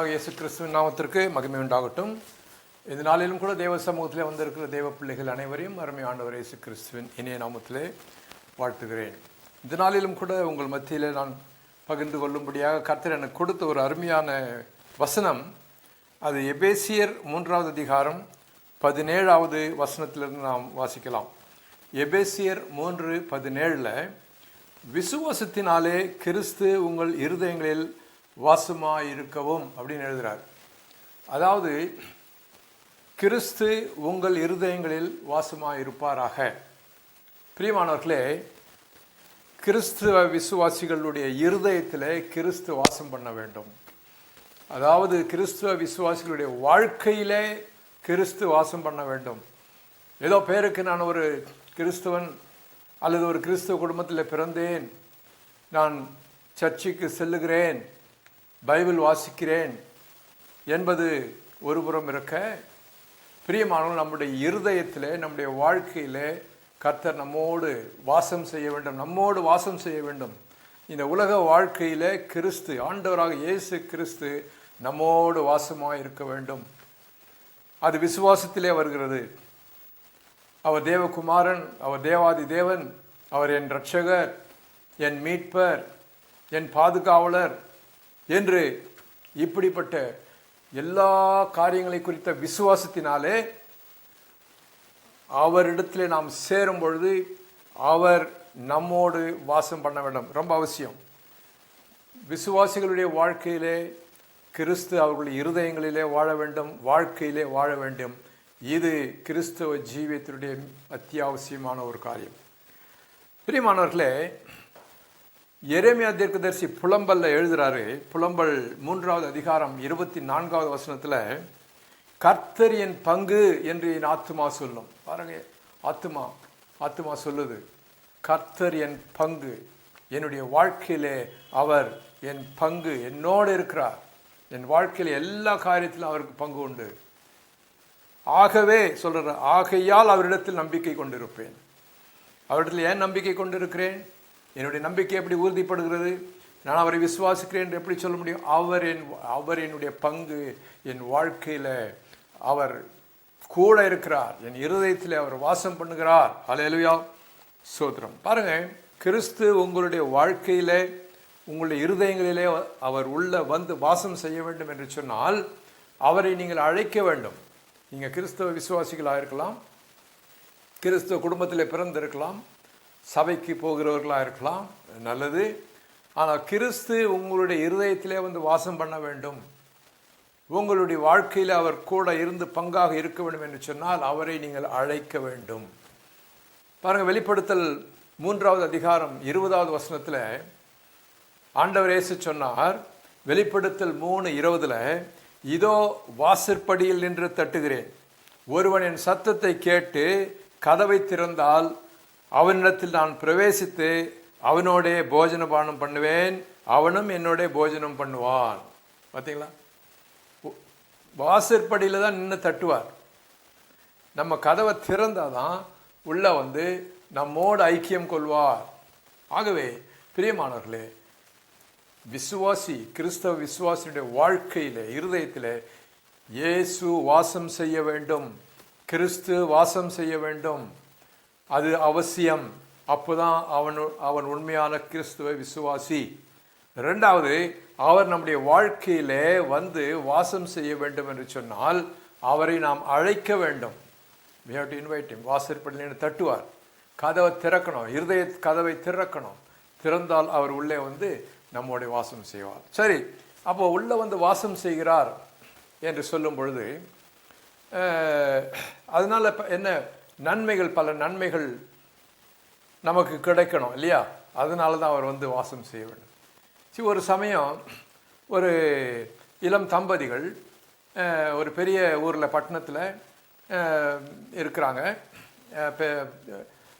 கர்த்தராகிய இயேசு கிறிஸ்துவின் நாமத்திற்கு மகிமை உண்டாகட்டும். இந்த நாளிலும் கூட தேவ சமூகத்திலே வந்திருக்கிற தேவ பிள்ளைகள் அனைவரையும் அருமை ஆண்டவர் இயேசு கிறிஸ்துவின் இனிய நாமத்திலே வாழ்த்துகிறேன். இந்த நாளிலும் கூட உங்கள் மத்தியிலே நான் பகிர்ந்து கொள்ளும்படியாக கர்த்தர் எனக்கு கொடுத்த ஒரு அருமையான வசனம். அது எபேசியர் 3வது அதிகாரம் 17வது வசனத்திலிருந்து நாம் வாசிக்கலாம். எபேசியர் 3:17 விசுவாசத்தினாலே கிறிஸ்து உங்கள் இருதயங்களில் வாசமாயிருக்கவும் அப்படின்னு எழுதுகிறார். அதாவது கிறிஸ்து உங்கள் இருதயங்களில் வாசமாயிருப்பாராக. பிரியமானவர்களே, கிறிஸ்துவ விசுவாசிகளுடைய இருதயத்தில் கிறிஸ்து வாசம் பண்ண வேண்டும். அதாவது கிறிஸ்துவ விசுவாசிகளுடைய வாழ்க்கையிலே கிறிஸ்து வாசம் பண்ண வேண்டும். ஏதோ பேருக்கு நான் ஒரு கிறிஸ்துவன் அல்லது ஒரு கிறிஸ்துவ குடும்பத்தில் பிறந்தேன், நான் சர்ச்சுக்கு செல்லுகிறேன், பைபிள் வாசிக்கிறேன் என்பது ஒருபுறம் இருக்க, பிரியமானவர்கள், நம்முடைய இருதயத்தில் நம்முடைய வாழ்க்கையில் கர்த்தர் நம்மோடு வாசம் செய்ய வேண்டும், நம்மோடு வாசம் செய்ய வேண்டும். இந்த உலக வாழ்க்கையில் கிறிஸ்து, ஆண்டவராக இயேசு கிறிஸ்து நம்மோடு வாசமாக இருக்க வேண்டும். அது விசுவாசத்திலே வருகிறது. அவர் தேவகுமாரன், அவர் தேவாதி தேவன், அவர் என் இரட்சகர், என் மீட்பர், என் பாதுகாவலர் என்று இப்படிப்பட்ட எல்லா காரியங்களை குறித்த விசுவாசத்தினாலே அவரிடத்திலே நாம் சேரும் பொழுது அவர் நம்மோடு வாசம் பண்ண வேண்டும். ரொம்ப அவசியம். விசுவாசிகளுடைய வாழ்க்கையிலே கிறிஸ்து அவர்களுடைய இருதயங்களிலே வாழ வேண்டும், வாழ்க்கையிலே வாழ வேண்டும். இது கிறிஸ்தவ ஜீவியத்தினுடைய அத்தியாவசியமான ஒரு காரியம். பிரியமானவர்களே, எரேமியா தீர்க்கதரிசி புலம்பல்ல எழுதுறாரு. புலம்பல் 3வது அதிகாரம் 24வது வசனத்தில், கர்த்தர் என் பங்கு என்று என் ஆத்துமா சொல்லும். பாருங்க, ஆத்துமா சொல்லுது, கர்த்தர் என் பங்கு, என்னுடைய வாழ்க்கையிலே அவர் என் பங்கு, என்னோடு இருக்கிறார். என் வாழ்க்கையில் எல்லா காரியத்திலும் அவருக்கு பங்கு உண்டு. ஆகவே சொல்ற, ஆகையால் அவரிடத்தில் நம்பிக்கை கொண்டிருப்பேன். அவரிடத்தில் ஏன் நம்பிக்கை கொண்டிருக்கிறேன்? என்னுடைய நம்பிக்கை எப்படி உறுதிப்படுகிறது? நான் அவரை விசுவாசிக்கிறேன் என்று எப்படி சொல்ல முடியும்? அவர் என்னுடைய பங்கு, என் வாழ்க்கையில் அவர் கூட இருக்கிறார், என் இருதயத்தில் அவர் வாசம் பண்ணுகிறார். ஹல்லேலூயா, ஸ்தோத்திரம். பாருங்க, கிறிஸ்து உங்களுடைய வாழ்க்கையிலே, உங்களுடைய இருதயங்களிலே அவர் உள்ள வந்து வாசம் செய்ய வேண்டும் என்று சொன்னால் அவரை நீங்கள் அழைக்க வேண்டும். நீங்கள் கிறிஸ்தவ விசுவாசிகளாக இருக்கலாம், கிறிஸ்தவ குடும்பத்தில் பிறந்திருக்கலாம், சபைக்கு போகிறவர்களாக இருக்கலாம், நல்லது. ஆனால் கிறிஸ்து உங்களுடைய இருதயத்திலே வந்து வாசம் பண்ண வேண்டும், உங்களுடைய வாழ்க்கையில் அவர் கூட இருந்து பங்காக இருக்க வேண்டும் என்று சொன்னால் அவரை நீங்கள் அழைக்க வேண்டும். பாருங்கள், வெளிப்படுத்தல் 3வது அதிகாரம் 20வது வசனத்தில் ஆண்டவர் இயேசு சொன்னார். வெளிப்படுத்தல் 3:20, இதோ வாசற்படியில் நின்று தட்டுகிறேன், ஒருவன் என் சத்தத்தை கேட்டு கதவை திறந்தால் அவனிடத்தில் நான் பிரவேசித்து அவனோடே போஜனபானம் பண்ணுவேன், அவனும் என்னோட போஜனம் பண்ணுவான். பார்த்தீங்களா, வாசற்படியில் தான் நின்று தட்டுவார். நம்ம கதவை திறந்தாதான் உள்ள வந்து நம்மோடு ஐக்கியம் கொள்வார். ஆகவே பிரியமானவர்களே, விசுவாசி, கிறிஸ்தவ விசுவாசியுடைய வாழ்க்கையில், இருதயத்தில் இயேசு வாசம் செய்ய வேண்டும், கிறிஸ்து வாசம் செய்ய வேண்டும். அது அவசியம். அப்போதான் அவன் உண்மையான கிறிஸ்துவ விசுவாசி. 2வது, அவர் நம்முடைய வாழ்க்கையிலே வந்து வாசம் செய்ய வேண்டும் என்று சொன்னால் அவரை நாம் அழைக்க வேண்டும். We have to invite him. வாசற்படியில் தட்டுவார், கதவை திறக்கணும், இருதய கதவை திறக்கணும். திறந்தால் அவர் உள்ளே வந்து நம்முடைய வாசம் செய்வார். சரி, அப்போ உள்ளே வந்து வாசம் செய்கிறார் என்று சொல்லும் பொழுது அதனால என்ன நன்மைகள், பல நன்மைகள் நமக்கு கிடைக்கணும் இல்லையா? அதனால தான் அவர் வந்து வாசம் செய்ய வேண்டும். சரி, ஒரு சமயம் ஒரு இளம் தம்பதிகள் ஒரு பெரிய ஊரில், பட்டணத்தில் இருக்கிறாங்க.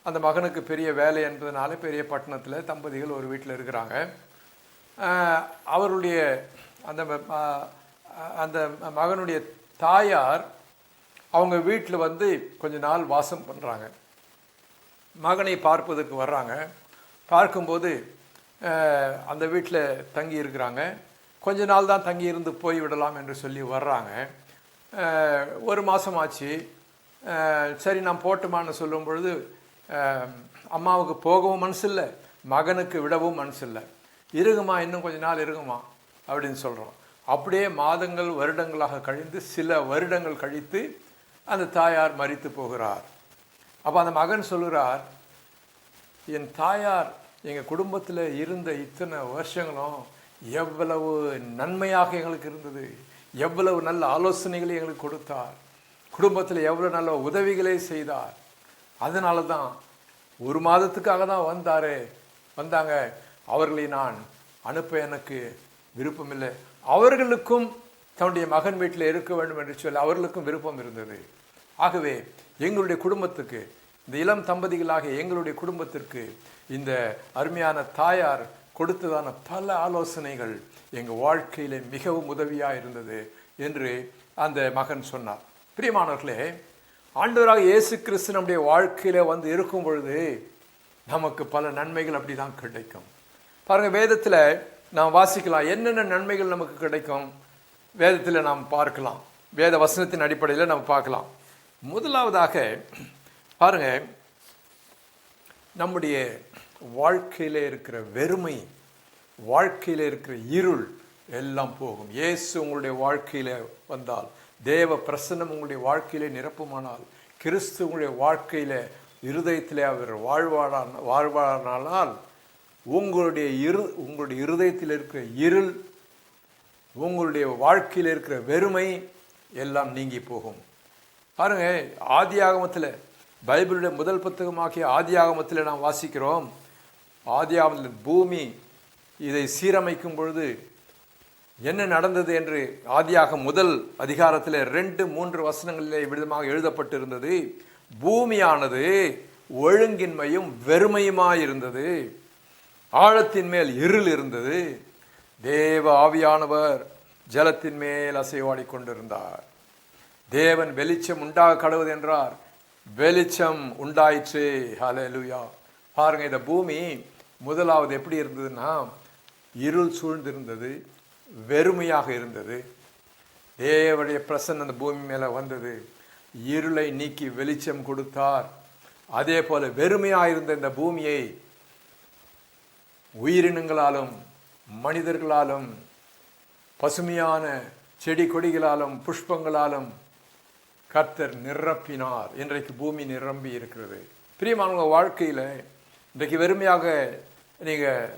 அந்த மகனுக்கு பெரிய வேலை என்பதனால பெரிய பட்டணத்தில் தம்பதிகள் ஒரு வீட்டில் இருக்கிறாங்க. அவருடைய அந்த மகனுடைய தாயார் அவங்க வீட்டில் வந்து கொஞ்ச நாள் வாசம் பண்ணுறாங்க. மகனை பார்ப்பதற்கு வர்றாங்க. பார்க்கும்போது அந்த வீட்டில் தங்கி இருக்கிறாங்க. கொஞ்ச நாள் தான் தங்கி இருந்து போய் விடலாம் என்று சொல்லி வர்றாங்க. ஒரு மாதம் ஆச்சு. சரி நான் போட்டுமான்னு சொல்லும் பொழுது அம்மாவுக்கு போகவும் மனசு இல்லை, மகனுக்கு விடவும் மனசு இல்லை. இருகுமா, இன்னும் கொஞ்ச நாள் இருக்குமா அப்படின்னு சொல்கிறோம். அப்படியே மாதங்கள் வருடங்களாக கழிந்து சில வருடங்கள் கழித்து அந்த தாயார் மரித்து போகிறார். அப்போ அந்த மகன் சொல்கிறார், என் தாயார் எங்கள் குடும்பத்தில் இருந்த இத்தனை வருஷங்களும் எவ்வளவு நன்மையாக எங்களுக்கு இருந்தது, எவ்வளவு நல்ல ஆலோசனைகளை எங்களுக்கு கொடுத்தார், குடும்பத்தில் எவ்வளோ நல்ல உதவிகளை செய்தார். அதனால தான் ஒரு மாதத்துக்காக தான் வந்தாங்க. அவர்களை நான் அனுப்ப எனக்கு விருப்பமில்லை. அவர்களுக்கும் தன்னுடைய மகன் வீட்டில் இருக்க வேண்டும் என்று சொல்லி அவர்களுக்கும் விருப்பம் இருந்தது. ஆகவே எங்களுடைய குடும்பத்துக்கு, இந்த இளம் தம்பதிகளாக எங்களுடைய குடும்பத்திற்கு இந்த அருமையான தாயார் கொடுத்ததான பல ஆலோசனைகள் எங்கள் வாழ்க்கையில் மிகவும் உதவியாக இருந்தது என்று அந்த மகன் சொன்னார். பிரியமானவர்களே, ஆண்டவராக இயேசு கிறிஸ்து நம்முடைய வாழ்க்கையில் வந்து இருக்கும் பொழுது நமக்கு பல நன்மைகள் அப்படி தான் கிடைக்கும். பாருங்கள், வேதத்தில் நாம் வாசிக்கலாம் என்னென்ன நன்மைகள் நமக்கு கிடைக்கும். வேதத்தில் நாம் பார்க்கலாம், வேத வசனத்தின் அடிப்படையில் நாம் பார்க்கலாம். முதலாவதாக பாருங்க, நம்முடைய வாழ்க்கையில் இருக்கிற வெறுமை, வாழ்க்கையில் இருக்கிற இருள் எல்லாம் போகும். இயேசு உங்களுடைய வாழ்க்கையில் வந்தால், தேவ பிரசன்னம் உங்களுடைய வாழ்க்கையிலே நிரப்புமானால், கிறிஸ்து உங்களுடைய வாழ்க்கையில் இருதயத்திலே அவர் வாழ்வானால் உங்களுடைய இருதயத்தில் இருக்கிற இருள், உங்களுடைய வாழ்க்கையில் இருக்கிற வெறுமை எல்லாம் நீங்கி போகும். பாருங்க, ஆதியாகமத்தில், பைபிளுடைய முதல் புத்தகமாகிய ஆதியாகமத்தில் நாம் வாசிக்கிறோம். ஆதியாகமத்தில் பூமி இதை சீரமைக்கும் பொழுது என்ன நடந்தது என்று ஆதியாக முதல் அதிகாரத்தில் 2-3 வசனங்களிலே விதமாக எழுதப்பட்டிருந்தது. பூமியானது ஒழுங்கின்மையும் வெறுமையுமாயிருந்தது, ஆழத்தின் மேல் இருள் இருந்தது, தேவ ஆவியானவர் ஜலத்தின் மேல் அசைவாடி கொண்டிருந்தார். தேவன் வெளிச்சம் உண்டாக கடவுது என்றார், வெளிச்சம் உண்டாயிற்று. ஹல்லேலூயா. பாருங்க, இந்த பூமி முதலாவது எப்படி இருந்ததுன்னா இருள் சூழ்ந்திருந்தது, வெறுமையாக இருந்தது. தேவனுடைய பிரசன்னம் அந்த பூமி மேலே வந்தது, இருளை நீக்கி வெளிச்சம் கொடுத்தார். அதே போல வெறுமையாக இருந்த இந்த பூமியை உயிரினங்களாலும் மனிதர்களாலும் பசுமையான செடி கொடிகளாலும் புஷ்பங்களாலும் கர்த்தர் நிரப்பினார். இன்றைக்கு பூமி நிரம்பி இருக்கிறது. பிரியமானவங்க, வாழ்க்கையில் இன்றைக்கு வெறுமையாக நீங்கள்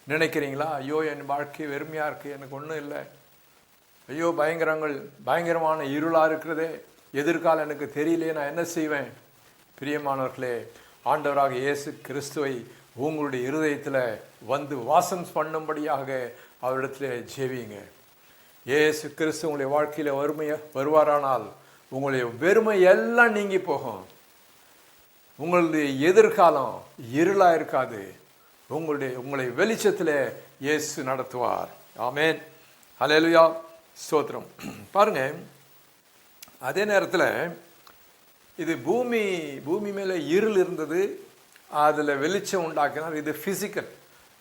நினைக்கிறீங்களா? ஐயோ, என் வாழ்க்கை வெறுமையாக இருக்குது, எனக்கு ஒன்றும் இல்லை, ஐயோ பயங்கரமான இருளாக இருக்கிறதே, எதிர்காலம் எனக்கு தெரியலையே, நான் என்ன செய்வேன்? பிரியமானவர்களே, ஆண்டவராக இயேசு கிறிஸ்துவை உங்களுடைய இருதயத்தில் வந்து வாசம் பண்ணும்படியாக அவரிடத்தில் ஜெபிங்க. இயேசு கிறிஸ்து உங்களுடைய வாழ்க்கையில் வருவாரானால் உங்களுடைய வெறுமை எல்லாம் நீங்கி போகும். உங்களுடைய எதிர்காலம் இருளாக இருக்காது. உங்களை வெளிச்சத்தில் இயேசு நடத்துவார். ஆமேன். ஹல்லேலூயா. ஸ்தோத்திரம். பாருங்க, அதே நேரத்தில் இது பூமி மேலே இருள் இருந்தது, அதில் வெளிச்சம் உண்டாக்கினார். இது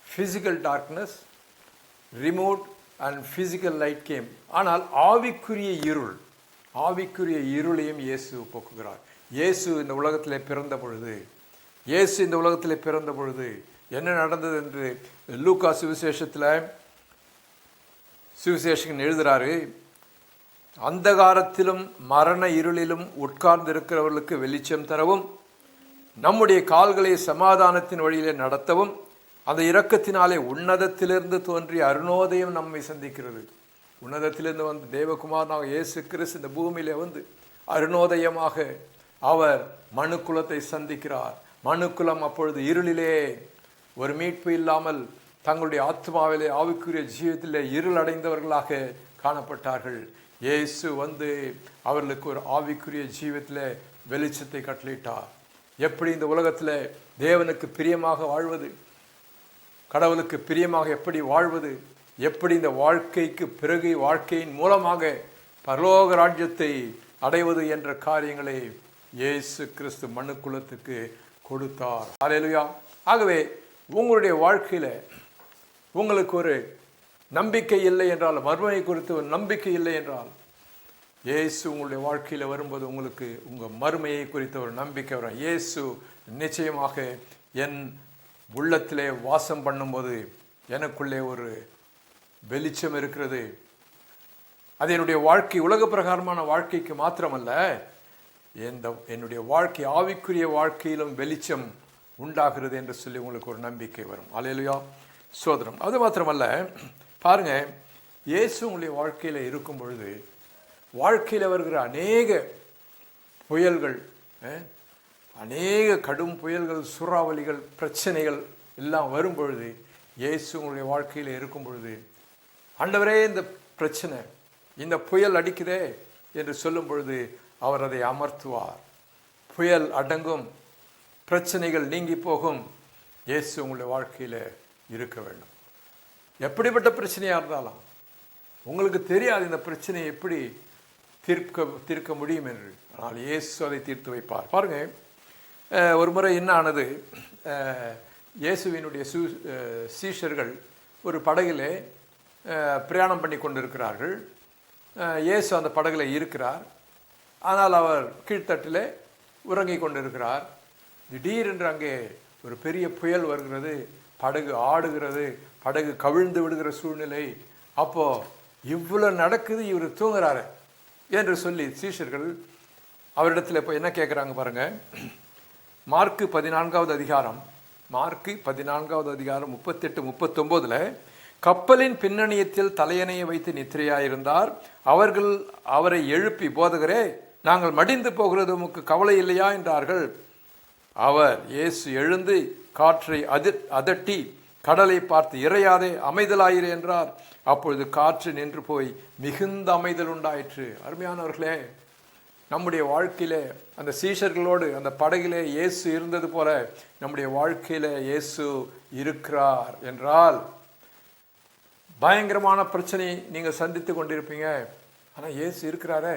physical darkness remote and physical light game. ஆனால் ஆவிக்குரிய இருளையும் இயேசு போக்குகிறார். இயேசு இந்த உலகத்தில் பிறந்த பொழுது என்ன நடந்தது என்று லூக்கா சுவிசேஷகன் எழுதுகிறாரு. அந்தகாரத்திலும் மரண இருளிலும் உட்கார்ந்து இருக்கிறவர்களுக்கு வெளிச்சம் தரவும், நம்முடைய கால்களை சமாதானத்தின் வழியிலே நடத்தவும், அந்த இரக்கத்தினாலே உன்னதத்திலிருந்து தோன்றிய அருணோதயம் நம்மை சந்திக்கிறது. உன்னதத்திலிருந்து வந்து தேவகுமாரனாக இயேசு கிறிஸ்து இந்த பூமியிலே வந்து அருணோதயமாக அவர் மனுக்குலத்தை சந்திக்கிறார். மனுக்குலம் அப்பொழுது இருளிலே ஒரு மீட்பு இல்லாமல் தங்களுடைய ஆத்மாவிலே ஆவிக்குரிய ஜீவத்திலே இருள் அடைந்தவர்களாக காணப்பட்டார்கள். இயேசு வந்து அவர்களுக்கு ஒரு ஆவிக்குரிய ஜீவத்திலே வெளிச்சத்தை கட்டளையிட்டார். எப்படி இந்த உலகத்தில் தேவனுக்கு பிரியமாக வாழ்வது, கடவுளுக்கு பிரியமாக எப்படி வாழ்வது, எப்படி இந்த வாழ்க்கைக்கு பிறகு வாழ்க்கையின் மூலமாக பரலோக ராஜ்யத்தை அடைவது என்ற காரியங்களை இயேசு கிறிஸ்து மனுக்குலத்துக்கு கொடுத்தார். ஹல்லேலூயா. ஆகவே உங்களுடைய வாழ்க்கையில் உங்களுக்கு ஒரு நம்பிக்கை இல்லை என்றால், மறுமையை குறித்து ஒரு நம்பிக்கை இல்லை என்றால், இயேசு உங்களுடைய வாழ்க்கையில் வரும்போது உங்களுக்கு உங்கள் மறுமையை குறித்த ஒரு நம்பிக்கை வரும். இயேசு நிச்சயமாக என் உள்ளத்திலே வாசம் பண்ணும்போது எனக்குள்ளே ஒரு வெளிச்சம் இருக்கிறது. அது என்னுடைய வாழ்க்கை உலக பிரகாரமான வாழ்க்கைக்கு மாத்திரமல்ல, என்னுடைய வாழ்க்கை ஆவிக்குரிய வாழ்க்கையிலும் வெளிச்சம் உண்டாகிறது என்று சொல்லி உங்களுக்கு ஒரு நம்பிக்கை வரும். அல்லேலூயா, ஸ்தோத்திரம். அது மாத்திரமல்ல, பாருங்க, இயேசு உங்களுடைய வாழ்க்கையில் இருக்கும் பொழுது வாழ்க்கையில் வருகிற அநேக புயல்கள், அநேக கடும் புயல்கள், சூறாவளிகள், பிரச்சனைகள் எல்லாம் வரும் பொழுது, இயேசு உங்களுடைய வாழ்க்கையில் இருக்கும் பொழுது, ஆண்டவரே இந்த பிரச்சனை, இந்த புயல் அடிக்குதே என்று சொல்லும் பொழுது அவர் அதை அமர்த்துவார். புயல் அடங்கும், பிரச்சனைகள் நீங்கி போகும். இயேசு உங்களுடைய வாழ்க்கையில் இருக்க வேண்டும். எப்படிப்பட்ட பிரச்சனையாக இருந்தாலும் உங்களுக்கு தெரியாது இந்த பிரச்சனையை எப்படி தீர்க்க முடியும் என்று. ஆனால் இயேசு அதை தீர்த்து வைப்பார். பாருங்க, ஒரு முறை என்ன ஆனது, இயேசுவினுடைய சீஷர்கள் ஒரு படகிலே பிரயாணம் பண்ணி கொண்டிருக்கிறார்கள். இயேசு அந்த படகுல இருக்கிறார். ஆனால் அவர் கீழ்த்தட்டிலே உறங்கி கொண்டிருக்கிறார். திடீரென்று அங்கே ஒரு பெரிய புயல் வருகிறது, படகு ஆடுகிறது, படகு கவிழ்ந்து விடுகிற சூழ்நிலை. அப்போ இவ்வளவு நடக்குது, இவர் தூங்குறாரு என்று சொல்லி சீஷர்கள் அவரிடத்தில் இப்போ என்ன கேட்குறாங்க பாருங்க. மார்க்கு 14வது அதிகாரம் 38-39 கப்பலின் பின்னணியத்தில் தலையணையை வைத்து நித்திரையாயிருந்தார். அவர்கள் அவரை எழுப்பி, போதகரே, நாங்கள் மடிந்து போகிறது உமக்கு கவலை இல்லையா என்றார்கள். அவர், இயேசு எழுந்து காற்றை அதட்டி கடலை பார்த்து, இறையாதே, அமைதலாயிரு என்றார். அப்பொழுது காற்று நின்று போய் மிகுந்த அமைதல் உண்டாயிற்று. அருமையானவர்களே, நம்முடைய வாழ்க்கையிலே அந்த சீஷர்களோடு அந்த படகிலே இயேசு இருந்தது போல நம்முடைய வாழ்க்கையில இயேசு இருக்கிறார் என்றால், பயங்கரமான பிரச்சனை நீங்க சந்தித்து கொண்டிருப்பீங்க. ஆனா இயேசு இருக்கிறாரே,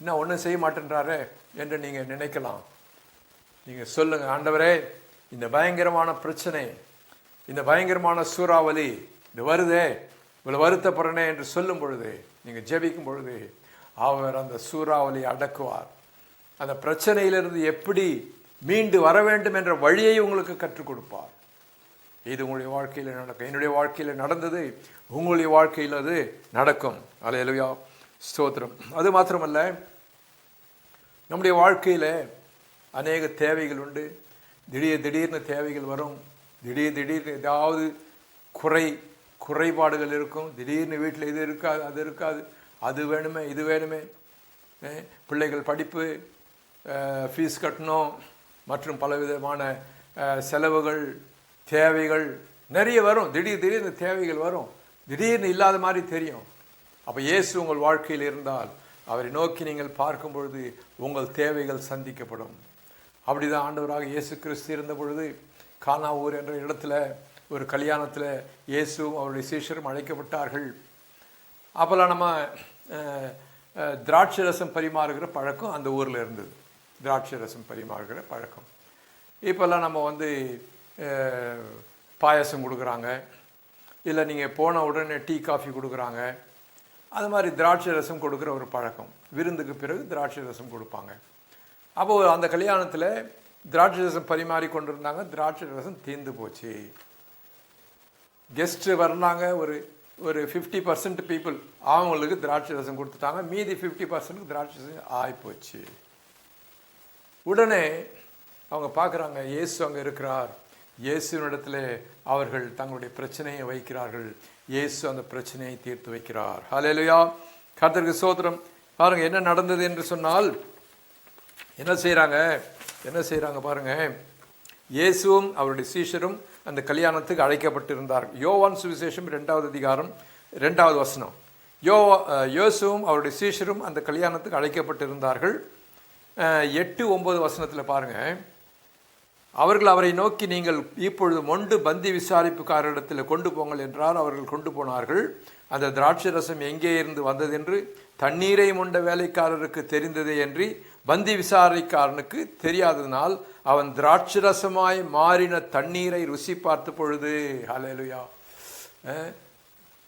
இன்னும் ஒன்றும் செய்ய மாட்டேன்றாரே என்று நீங்க நினைக்கலாம். நீங்க சொல்லுங்க, ஆண்டவரே, இந்த பயங்கரமான பிரச்சனை, இந்த பயங்கரமான சூறாவளி இது வருதே, இவ்வளவு வருத்தப்படுறனே என்று சொல்லும் பொழுது, நீங்க ஜெபிக்கும் பொழுது, அவர் அந்த சூறாவளி அடக்குவார். அந்த பிரச்சனையிலிருந்து எப்படி மீண்டு வர வேண்டும் என்ற வழியை உங்களுக்கு கற்றுக் கொடுப்பார். இது உங்களுடைய வாழ்க்கையில் நடக்கும். என்னுடைய வாழ்க்கையில் நடந்தது, உங்களுடைய வாழ்க்கையில் அது நடக்கும். அல்லேலூயா, ஸ்தோத்திரம். அது மாத்திரமல்ல, நம்முடைய வாழ்க்கையில் அநேக தேவைகள் உண்டு. திடீர்னு தேவைகள் வரும். திடீர்னு ஏதாவது குறைபாடுகள் இருக்கும். திடீர்னு வீட்டில் இது இருக்காது, அது இருக்காது, அது வேணுமே, இது வேணுமே, பிள்ளைகள் படிப்பு, ஃபீஸ் கட்டணும், மற்றும் பலவிதமான செலவுகள், தேவைகள் நிறைய வரும். திடீர்னு தேவைகள் வரும். திடீர்னு இல்லாத மாதிரி தெரியும். அப்போ இயேசு உங்கள் வாழ்க்கையில் இருந்தால் அவரை நோக்கி நீங்கள் பார்க்கும் பொழுது உங்கள் தேவைகள் சந்திக்கப்படும். அப்படிதான் ஆண்டவராக இயேசு கிறிஸ்து இருந்த பொழுது கானா ஊர் என்ற இடத்துல ஒரு கல்யாணத்தில் இயேசுவும் அவருடைய சீஷரும் அழைக்கப்பட்டார்கள். அப்போல்லாம் நம்ம திராட்சை ரசம் பரிமாறுகிற பழக்கம் அந்த ஊரில் இருந்தது. திராட்சை ரசம் பரிமாறுகிற பழக்கம். இப்போல்லாம் நம்ம பாயசம் கொடுக்குறாங்க, இல்லை நீங்கள் போன உடனே டீ காஃபி கொடுக்குறாங்க. அது மாதிரி திராட்சை ரசம் கொடுக்குற ஒரு பழக்கம். விருந்துக்கு பிறகு திராட்சை ரசம் கொடுப்பாங்க. அப்போது அந்த கல்யாணத்தில் திராட்சை ரசம் பரிமாறி கொண்டிருந்தாங்க. திராட்சை ரசம் தீர்ந்து போச்சு. கெஸ்ட்டு வர்றாங்க, ஒரு 50% பீப்புள், அவங்களுக்கு திராட்சை ரசம் கொடுத்துட்டாங்க. மீதி 50% திராட்சை ரசம் ஆகிப்போச்சு. உடனே அவங்க பார்க்குறாங்க, இயேசு அங்கே இருக்கிறார். இயேசுவினிடத்தில் அவர்கள் தங்களுடைய பிரச்சனையை வைக்கிறார்கள். இயேசு அந்த பிரச்சனையை தீர்த்து வைக்கிறார். ஹல்லேலூயா, கர்த்தருக்கு ஸ்தோத்திரம். பாருங்க என்ன நடந்தது என்று சொன்னால், என்ன செய்கிறாங்க பாருங்க. இயேசுவும் அவருடைய சீஷரும் அந்த கல்யாணத்துக்கு அழைக்கப்பட்டிருந்தார். யோவான் சுவிசேஷம் 2வது அதிகாரம் 2வது வசனம். இயேசுவும் அவருடைய சீஷரும் அந்த கல்யாணத்துக்கு அழைக்கப்பட்டிருந்தார்கள். 8-9 வசனத்தில் பாருங்க. அவர்கள் அவரை நோக்கி, நீங்கள் இப்பொழுது மொண்டு பந்தி விசாரிப்புக்காரரிடத்தில் கொண்டு போங்கள் என்றார். அவர்கள் கொண்டு போனார்கள். அந்த திராட்சை ரசம் எங்கே இருந்து வந்ததென்று தண்ணீரை மொண்ட வேலைக்காரருக்கு தெரிந்ததே என்று பந்தி விசாரிக்காரனுக்கு தெரியாததினால் அவன் திராட்சை ரசமாய் மாறின தண்ணீரை ருசி பார்த்த பொழுது, ஹல்லேலூயா,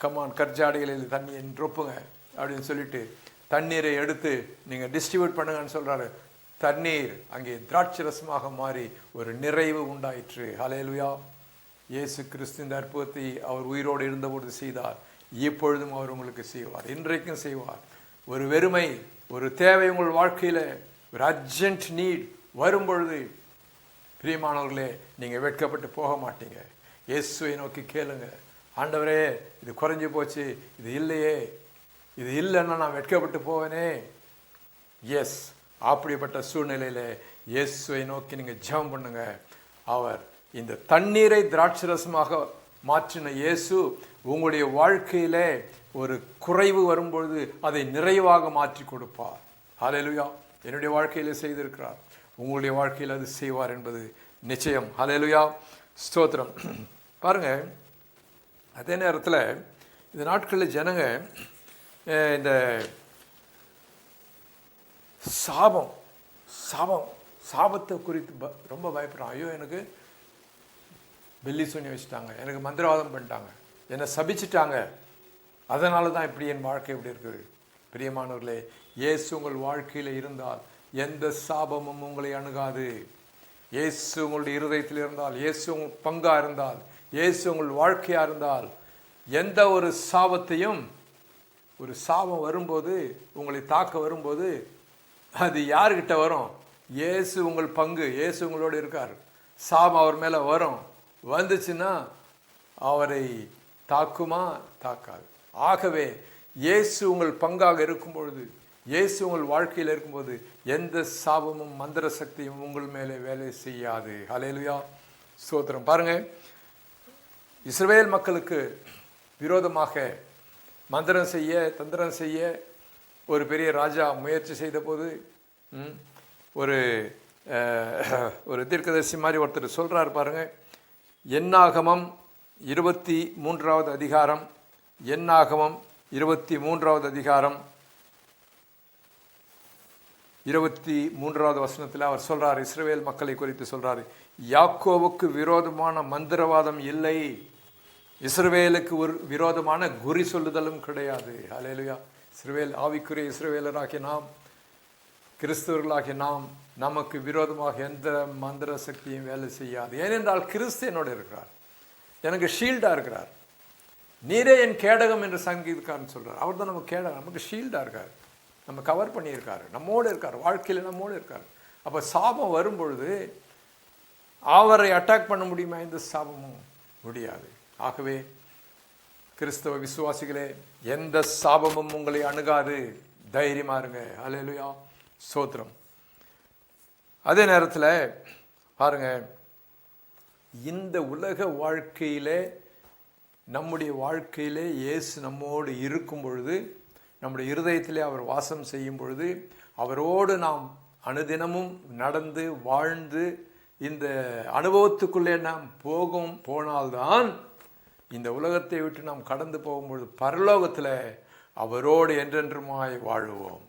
கமான் கற்ஜாடிகளில் தண்ணியை ரொப்புங்க அப்படின்னு சொல்லிட்டு தண்ணீரை எடுத்து நீங்கள் டிஸ்ட்ரிபியூட் பண்ணுங்கன்னு சொல்கிறாரு. தண்ணீர் அங்கே திராட்சை ரசமாக மாறி ஒரு நிறைவு உண்டாயிற்று. ஹல்லேலூயா. இயேசு கிறிஸ்து இந்த அற்புதத்தை அவர் உயிரோடு இருந்தபோது செய்தார். இப்பொழுதும் அவர் உங்களுக்கு செய்வார், இன்றைக்கும் செய்வார். ஒரு வெறுமை, ஒரு தேவை உங்கள் வாழ்க்கையில், ஒரு அர்ஜென்ட் நீட் வரும்பொழுது பிரியமானவர்களே, நீங்கள் வெட்கப்பட்டு போக மாட்டீங்க. இயேசுவை நோக்கி கேளுங்க, ஆண்டவரே இது குறைஞ்சி போச்சு, இது இல்லையே, இது இல்லைன்னா நான் வெட்கப்பட்டு போவேனே. எஸ், அப்படிப்பட்ட சூழ்நிலையில் இயேசுவை நோக்கி நீங்கள் ஜெபம் பண்ணுங்க. அவர் இந்த தண்ணீரை திராட்சரசமாக மாற்றின இயேசு உங்களுடைய வாழ்க்கையிலே ஒரு குறைவு வரும்பொழுது அதை நிறைவாக மாற்றி கொடுப்பார். ஹல்லேலூயா. என்னுடைய வாழ்க்கையிலே செய்திருக்கிறார், உங்களுடைய வாழ்க்கையில் அது செய்வார் என்பது நிச்சயம். ஹல்லேலூயா, ஸ்தோத்திரம். பாருங்க, அதே நேரத்தில் இந்த நாட்களில் ஜனங்க இந்த சாபத்தை குறித்து ரொம்ப பயப்படுறான். ஐயோ, எனக்கு வெள்ளி சூனி வச்சுட்டாங்க, எனக்கு மந்திரவாதம் பண்ணிட்டாங்க, என்னை சபிச்சிட்டாங்க, அதனால தான் இப்படி என் வாழ்க்கை இப்படி இருக்குது. பிரியமானவர்களே, இயேசு உங்கள் வாழ்க்கையில் இருந்தால் எந்த சாபமும் உங்களை அணுகாது. இயேசு உங்களுடைய இருதயத்தில் இருந்தால், இயேசு உங்கள் பங்காக இருந்தால், இயேசு உங்கள் வாழ்க்கையாக இருந்தால், எந்த ஒரு சாபத்தையும், ஒரு சாபம் வரும்போது, உங்களை தாக்க வரும்போது அது யார்கிட்ட வரும்? இயேசு உங்கள் பங்கு, இயேசு உங்களோடு இருக்கார். சாபம் அவர் மேலே வரும், வந்துச்சுன்னா அவரை தாக்குமா? தாக்காது. ஆகவே இயேசு உங்கள் பங்காக இருக்கும் பொழுது, இயேசு உங்கள் வாழ்க்கையில் இருக்கும்போது எந்த சாபமும் மந்திர சக்தியும் உங்கள் மேலே வேலை செய்யாது. ஹல்லேலூயா, ஸ்தோத்திரம். பாருங்க, இஸ்ரவேல் மக்களுக்கு விரோதமாக மந்திரம் செய்ய, தந்திரம் செய்ய ஒரு பெரிய ராஜா முயற்சி செய்த போது ஒரு தீர்க்கதரிசி மாதிரி ஒருத்தர் சொல்றார். பாருங்க, என்னாகமம் 23வது அதிகாரம், என்னாகமம் 23வது அதிகாரம் 23வது வசனத்தில் அவர் சொல்றார், இஸ்ரவேல் மக்களை குறித்து சொல்றாரு, யாக்கோவுக்கு விரோதமான மந்திரவாதம் இல்லை, இஸ்ரவேலுக்கு ஒரு விரோதமான குறி சொல்லுதலும் கிடையாது. ஹல்லேலூயா. இஸ்ரவேல், ஆவிக்குரிய இஸ்ரவேலராகிய நாம், கிறிஸ்தவர்களாகிய நாம், நமக்கு விரோதமாக எந்த மந்திர சக்தியும் வேலை செய்யாது. ஏனென்றால் கிறிஸ்து என்னோடு இருக்கிறார், எனக்கு ஷீல்டாக இருக்கிறார். நீரே என் கேடகம் என்று சங்கீதக்காரன் சொல்கிறார். அவர் தான் நமக்கு கேடகம், நமக்கு ஷீல்டாக இருக்கார், நம்ம கவர் பண்ணியிருக்காரு, நம்மோடு இருக்கார், வாழ்க்கையில் நம்மோடு இருக்கார். அப்போ சாபம் வரும்பொழுது அவரை அட்டாக் பண்ண முடியுமா? எந்த சாபமும் முடியாது. ஆகவே கிறிஸ்தவ விசுவாசிகளே, எந்த சாபமும் உங்களை அணுகாது, தைரியமா இருங்க. ஹல்லேலூயா, ஸ்தோத்திரம். அதே நேரத்தில் பாருங்க, இந்த உலக வாழ்க்கையிலே, நம்முடைய வாழ்க்கையிலே இயேசு நம்மோடு இருக்கும் பொழுது, நம்முடைய இருதயத்திலே அவர் வாசம் செய்யும் பொழுது, அவரோடு நாம் அனுதினமும் நடந்து வாழ்ந்து இந்த அனுபவத்துக்குள்ளே நாம் போனால்தான் இந்த உலகத்தை விட்டு நாம் கடந்து போகும்பொழுது பரலோகத்தில் அவரோடு என்றென்றுமாய் வாழுவோம்.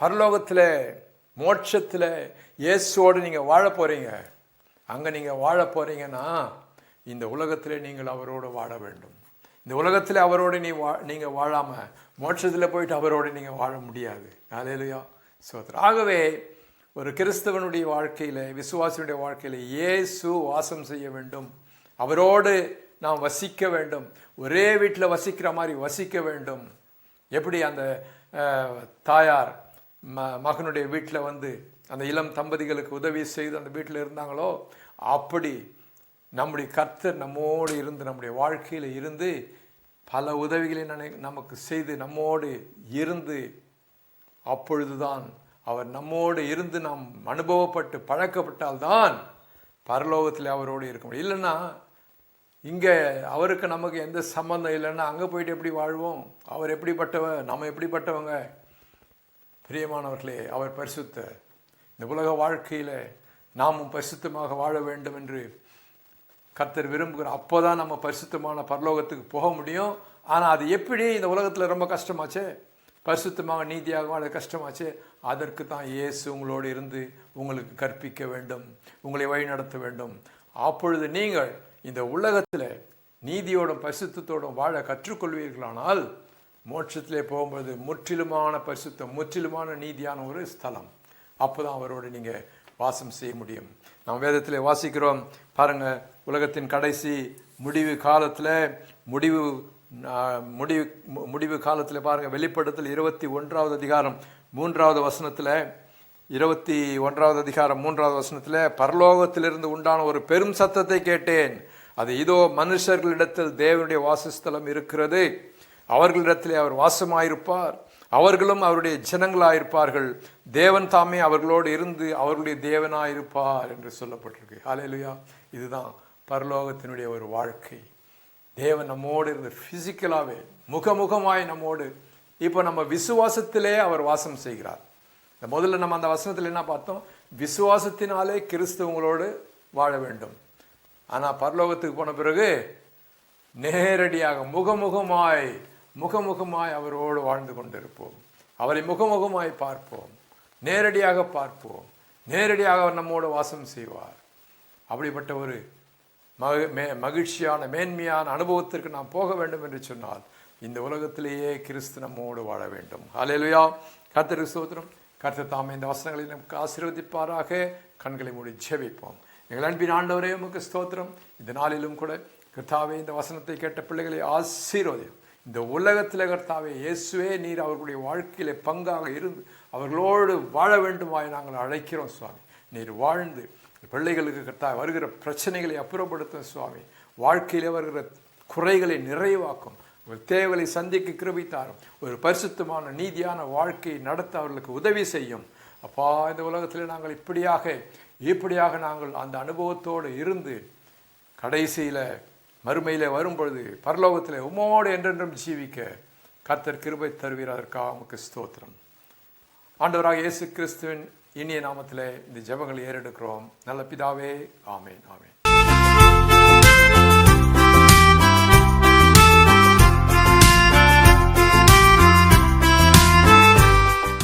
பரலோகத்தில், மோட்சத்தில் இயேசுவோடு நீங்கள் வாழ போகிறீங்க. அங்கே நீங்கள் வாழ போகிறீங்கன்னா இந்த உலகத்தில் நீங்கள் அவரோடு வாழ வேண்டும். இந்த உலகத்தில் அவரோடு நீங்கள் வாழாமல் மோட்சத்தில் போயிட்டு அவரோடு நீங்கள் வாழ முடியாது. ஹல்லேலூயா, ஸ்தோத்திரம். ஆகவே ஒரு கிறிஸ்தவனுடைய வாழ்க்கையில், விசுவாசியுடைய வாழ்க்கையில் இயேசு வாசம் செய்ய வேண்டும், அவரோடு நாம் வசிக்க வேண்டும், ஒரே வீட்டில் வசிக்கிற மாதிரி வசிக்க வேண்டும். எப்படி அந்த தாயார் மகனுடைய வீட்டில் வந்து அந்த இளம் தம்பதிகளுக்கு உதவி செய்து அந்த வீட்டில் இருந்தாங்களோ, அப்படி நம்முடைய கர்த்தர் நம்மோடு இருந்து, நம்முடைய வாழ்க்கையில் இருந்து பல உதவிகளை நமக்கு செய்து நம்மோடு இருந்து, அப்பொழுதுதான் அவர் நம்மோடு இருந்து நாம் அனுபவப்பட்டு பழக்கப்பட்டால்தான் பரலோகத்தில் அவரோடு இருக்க முடியும். இல்லைன்னா இங்கே அவருக்கு நமக்கு எந்த சம்பந்தம் இல்லைன்னா அங்கே போயிட்டு எப்படி வாழ்வோம்? அவர் எப்படிப்பட்டவர், நம்ம எப்படிப்பட்டவங்க? பிரியமானவர்களே, அவர் பரிசுத்தர். இந்த உலக வாழ்க்கையில் நாமும் பரிசுத்தமாக வாழ வேண்டும் என்று கர்த்தர் விரும்புகிறார். அப்போ தான் நம்ம பரிசுத்தமான பரலோகத்துக்கு போக முடியும். ஆனால் அது எப்படி? இந்த உலகத்தில் ரொம்ப கஷ்டமாச்சே, பரிசுத்தமாக நீதியாக வாழ கஷ்டமாச்சு. அதற்கு தான் இயேசு உங்களோடு இருந்து உங்களுக்கு கற்பிக்க வேண்டும், உங்களை வழி நடத்த வேண்டும். அப்பொழுது நீங்கள் இந்த உலகத்தில் நீதியோடும் பரிசுத்தத்தோடும் வாழ கற்றுக்கொள்வீர்களானால் மோட்சத்திலே போகும்போது முற்றிலுமான பரிசுத்தம், முற்றிலுமான நீதியான ஒரு ஸ்தலம். அப்போதான் அவரோடு நீங்கள் வாசம் செய்ய முடியும். நாம் வேதத்தில் வாசிக்கிறோம் பாருங்க, உலகத்தின் கடைசி முடிவு காலத்தில் முடிவு காலத்தில் பாருங்க, வெளிப்படுத்தல் 21வது அதிகாரம் 3வது வசனத்தில், 21வது அதிகாரம் 3வது வசனத்தில், பரலோகத்திலிருந்து உண்டான ஒரு பெரும் சத்தத்தை கேட்டேன். அது இதோ மனுஷர்களிடத்தில் தேவனுடைய வாசஸ்தலம் இருக்கிறது, அவர்களிடத்திலே அவர் வாசமாயிருப்பார், அவர்களும் அவருடைய ஜனங்களாயிருப்பார்கள், தேவன் தாமே அவர்களோடு இருந்து அவர்களுடைய தேவனாயிருப்பார் என்று சொல்லப்பட்டிருக்கு. ஹல்லேலூயா. இதுதான் பரலோகத்தினுடைய ஒரு வாழ்க்கை. தேவன் நம்மோடு இருந்து பிசிக்கலாகவே முகமுகமாய் நம்மோடு. இப்போ நம்ம விசுவாசத்திலே அவர் வாசம் செய்கிறார். முதல்ல நம்ம அந்த வசனத்தில் என்ன பார்த்தோம்? விசுவாசத்தினாலே கிறிஸ்துவங்களோடு வாழ வேண்டும். ஆனால் பரலோகத்துக்கு போன பிறகு நேரடியாக முகமுகமாய் அவரோடு வாழ்ந்து கொண்டிருப்போம். அவரை முகமுகமாய் பார்ப்போம், நேரடியாக பார்ப்போம், நேரடியாக அவர் நம்மோடு வாசம் செய்வார். அப்படிப்பட்ட ஒரு மகிழ்ச்சியான மேன்மையான அனுபவத்திற்கு நாம் போக வேண்டும் என்று சொன்னால் இந்த உலகத்திலேயே கிறிஸ்து நம்மோடு வாழ வேண்டும். ஹல்லேலூயா. கர்த்தருக்கு ஸ்தோத்திரம். கர்த்தர் தாமே இந்த வசனங்களை நமக்கு ஆசீர்வதிப்பாராக. கண்களை மூடி ஜெபிப்போம். எங்கள் அன்பின் ஆண்டவரே, உமக்கு ஸ்தோத்திரம். இந்த நாளிலும் கூட கர்த்தாவே, இந்த வசனத்தை கேட்ட பிள்ளைகளை ஆசீர்வதியும். இந்த உலகத்தில் கர்த்தாவே இயேசுவே நீர் அவர்களுடைய வாழ்க்கையிலே பங்காக இருந்து அவர்களோடு வாழ வேண்டுமாய் நாங்கள் அழைக்கிறோம் சுவாமி. நீர் வாழ்ந்து பிள்ளைகளுக்கு கர்த்தாவே வருகிற பிரச்சனைகளை அப்புறப்படுத்தும் சுவாமி. வாழ்க்கையிலே வருகிற குறைகளை நிறைவாக்கும். ஒரு தேவைகளை சந்திக்க கிருபை தாரும். ஒரு பரிசுத்தமான நீதியான வாழ்க்கையை நடத்த அவர்களுக்கு உதவி செய்யும். அப்பா, இந்த உலகத்தில் நாங்கள் இப்படியாக நாங்கள் அந்த அனுபவத்தோடு இருந்து கடைசியில் மறுமையில் வரும்பொழுது பரலோகத்தில் உம்மோடு என்றென்றும் ஜீவிக்க கர்த்தர் கிருபை தருவீர். அதற்காக உமக்கு ஸ்தோத்திரம். ஆண்டவராக இயேசு கிறிஸ்துவின் இனிய நாமத்தில் இந்த ஜெபங்களை ஏறெடுக்கிறோம். நல்ல பிதாவே, ஆமேன், ஆமேன்.